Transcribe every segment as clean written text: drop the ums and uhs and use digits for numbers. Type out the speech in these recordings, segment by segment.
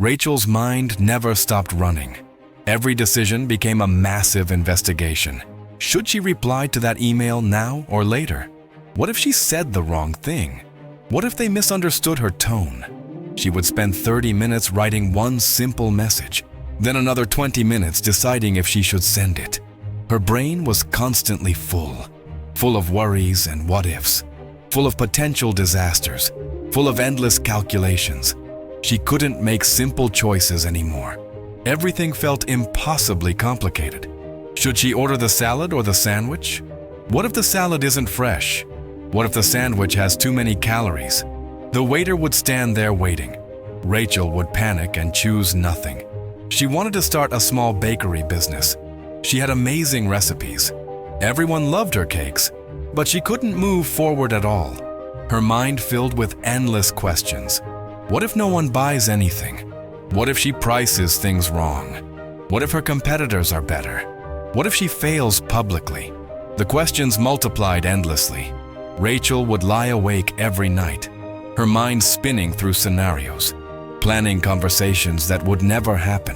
Rachel's mind never stopped running. Every decision became a massive investigation. Should she reply to that email now or later? What if she said the wrong thing? What if they misunderstood her tone? She would spend 30 minutes writing one simple message, then another 20 minutes deciding if she should send it. Her brain was constantly full of worries and what-ifs, full of potential disasters, full of endless calculations. She couldn't make simple choices anymore. Everything felt impossibly complicated. Should she order the salad or the sandwich? What if the salad isn't fresh? What if the sandwich has too many calories? The waiter would stand there waiting. Rachel would panic and choose nothing. She wanted to start a small bakery business. She had amazing recipes. Everyone loved her cakes, but she couldn't move forward at all. Her mind filled with endless questions. What if no one buys anything? What if she prices things wrong? What if her competitors are better? What if she fails publicly? The questions multiplied endlessly. Rachel would lie awake every night, her mind spinning through scenarios, planning conversations that would never happen,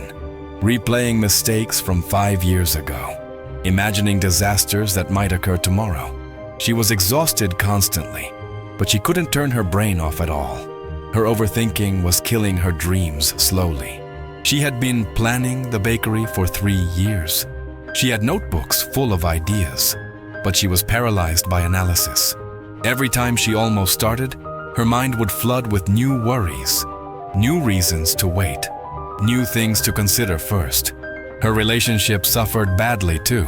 replaying mistakes from 5 years ago, imagining disasters that might occur tomorrow. She was exhausted constantly, but she couldn't turn her brain off at all. Her overthinking was killing her dreams slowly. She had been planning the bakery for 3 years. She had notebooks full of ideas, but she was paralyzed by analysis. Every time she almost started, her mind would flood with new worries, new reasons to wait, new things to consider first. Her relationship suffered badly too.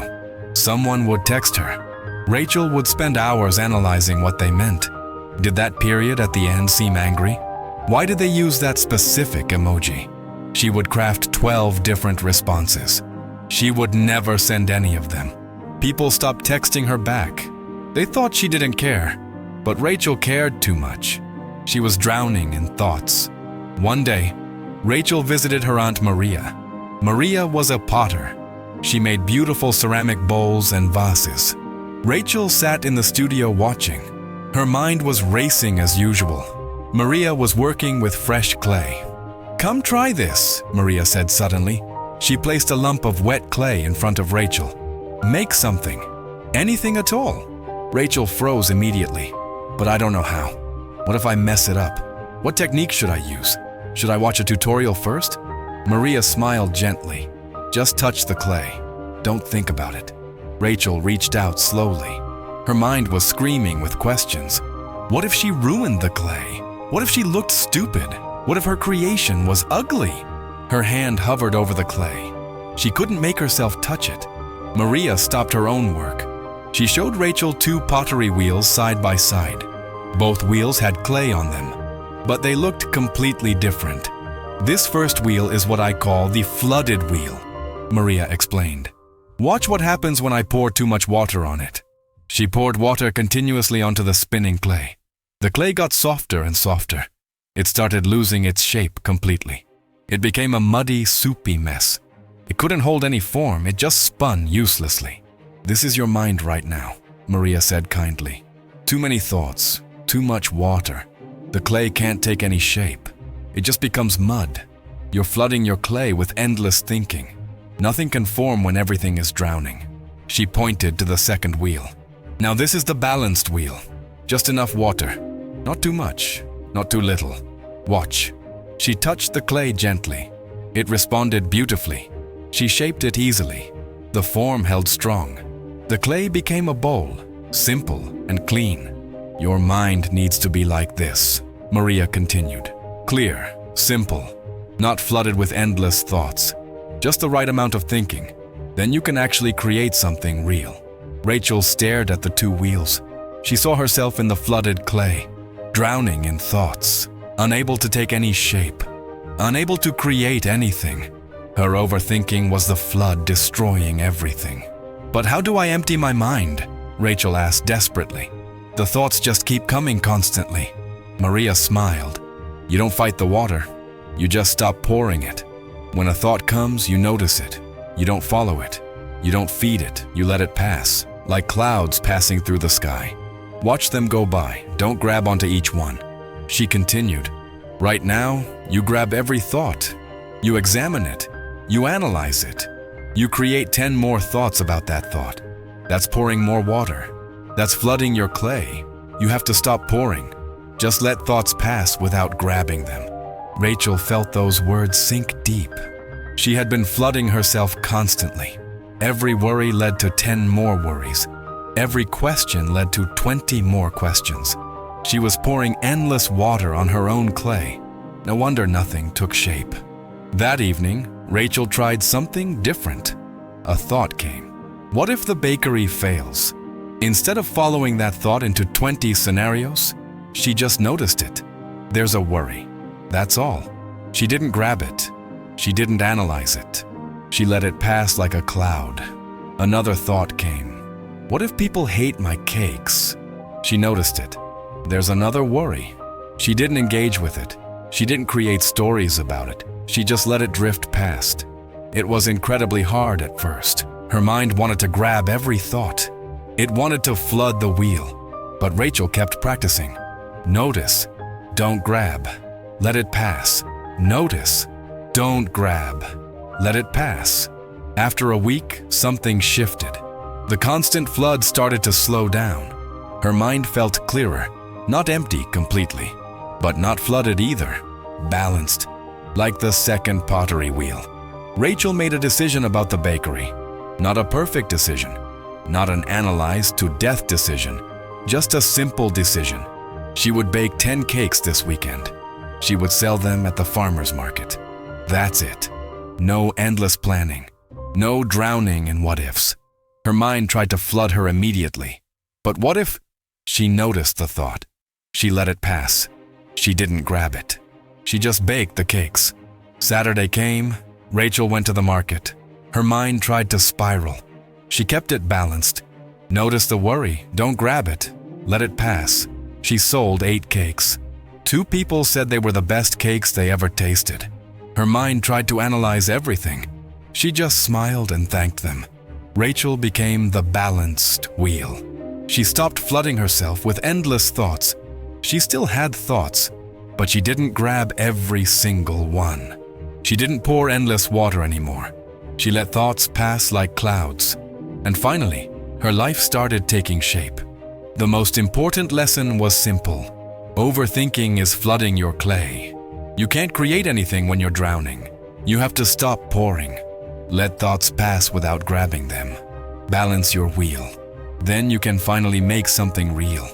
Someone would text her. Rachel would spend hours analyzing what they meant. Did that period at the end seem angry? Why did they use that specific emoji? She would craft 12 different responses. She would never send any of them. People stopped texting her back. They thought she didn't care, but Rachel cared too much. She was drowning in thoughts. One day, Rachel visited her Aunt Maria. Maria was a potter. She made beautiful ceramic bowls and vases. Rachel sat in the studio watching. Her mind was racing as usual. Maria was working with fresh clay. "Come try this," Maria said suddenly. She placed a lump of wet clay in front of Rachel. "Make something. Anything at all." Rachel froze immediately. "But I don't know how. What if I mess it up? What technique should I use? Should I watch a tutorial first?" Maria smiled gently. "Just touch the clay. Don't think about it." Rachel reached out slowly. Her mind was screaming with questions. What if she ruined the clay? What if she looked stupid? What if her creation was ugly? Her hand hovered over the clay. She couldn't make herself touch it. Maria stopped her own work. She showed Rachel 2 pottery wheels side by side. Both wheels had clay on them, but they looked completely different. "This first wheel is what I call the flooded wheel," Maria explained. "Watch what happens when I pour too much water on it." She poured water continuously onto the spinning clay. The clay got softer and softer. It started losing its shape completely. It became a muddy, soupy mess. It couldn't hold any form, it just spun uselessly. "This is your mind right now," Maria said kindly. "Too many thoughts, too much water. The clay can't take any shape. It just becomes mud. You're flooding your clay with endless thinking. Nothing can form when everything is drowning." She pointed to the second wheel. "Now this is the balanced wheel. Just enough water. Not too much, not too little. Watch." She touched the clay gently. It responded beautifully. She shaped it easily. The form held strong. The clay became a bowl, simple and clean. "Your mind needs to be like this," Maria continued. "Clear, simple, not flooded with endless thoughts. Just the right amount of thinking. Then you can actually create something real." Rachel stared at the 2 wheels. She saw herself in the flooded clay, drowning in thoughts, unable to take any shape, unable to create anything. Her overthinking was the flood destroying everything. "But how do I empty my mind?" Rachel asked desperately. "The thoughts just keep coming constantly." Maria smiled. "You don't fight the water. You just stop pouring it. When a thought comes, you notice it. You don't follow it. You don't feed it. You let it pass, like clouds passing through the sky. Watch them go by. Don't grab onto each one." She continued. "Right now, you grab every thought. You examine it. You analyze it. You create 10 more thoughts about that thought. That's pouring more water. That's flooding your clay. You have to stop pouring. Just let thoughts pass without grabbing them. Rachel felt those words sink deep. She had been flooding herself constantly. Every worry led to 10 more worries. Every question led to 20 more questions. She was pouring endless water on her own clay. No wonder nothing took shape. That evening, Rachel tried something different. A thought came. What if the bakery fails? Instead of following that thought into 20 scenarios, she just noticed it. There's a worry. That's all. She didn't grab it. She didn't analyze it. She let it pass like a cloud. Another thought came. What if people hate my cakes? She noticed it. There's another worry. She didn't engage with it. She didn't create stories about it. She just let it drift past. It was incredibly hard at first. Her mind wanted to grab every thought. It wanted to flood the wheel. But Rachel kept practicing. Notice. Don't grab. Let it pass. Notice. Don't grab. Let it pass. After a week, something shifted. The constant flood started to slow down. Her mind felt clearer, not empty completely, but not flooded either, balanced, like the second pottery wheel. Rachel made a decision about the bakery. Not a perfect decision, not an analyzed to death decision, just a simple decision. She would bake 10 cakes this weekend. She would sell them at the farmer's market. That's it. No endless planning. No drowning in what-ifs. Her mind tried to flood her immediately. But what if? She noticed the thought. She let it pass. She didn't grab it. She just baked the cakes. Saturday came. Rachel went to the market. Her mind tried to spiral. She kept it balanced. Notice the worry. Don't grab it. Let it pass. She sold 8 cakes. 2 people said they were the best cakes they ever tasted. Her mind tried to analyze everything. She just smiled and thanked them. Rachel became the balanced wheel. She stopped flooding herself with endless thoughts. She still had thoughts, but she didn't grab every single one. She didn't pour endless water anymore. She let thoughts pass like clouds. And finally, her life started taking shape. The most important lesson was simple. Overthinking is flooding your clay. You can't create anything when you're drowning. You have to stop pouring. Let thoughts pass without grabbing them. Balance your wheel. Then you can finally make something real.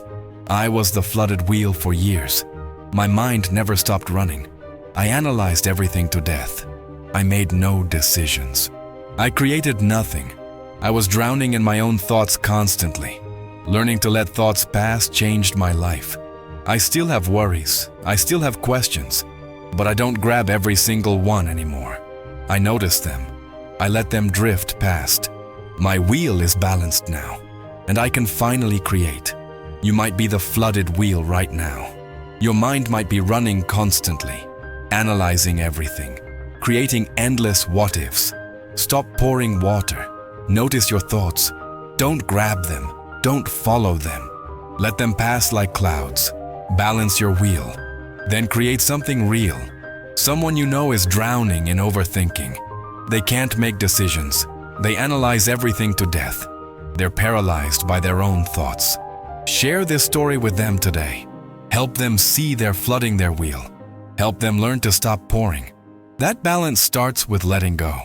I was the flooded wheel for years. My mind never stopped running. I analyzed everything to death. I made no decisions. I created nothing. I was drowning in my own thoughts constantly. Learning to let thoughts pass changed my life. I still have worries. I still have questions. But I don't grab every single one anymore. I notice them. I let them drift past. My wheel is balanced now, and I can finally create. You might be the flooded wheel right now. Your mind might be running constantly, analyzing everything, creating endless what-ifs. Stop pouring water. Notice your thoughts. Don't grab them. Don't follow them. Let them pass like clouds. Balance your wheel. Then create something real. Someone you know is drowning in overthinking. They can't make decisions. They analyze everything to death. They're paralyzed by their own thoughts. Share this story with them today. Help them see they're flooding their wheel. Help them learn to stop pouring. That balance starts with letting go.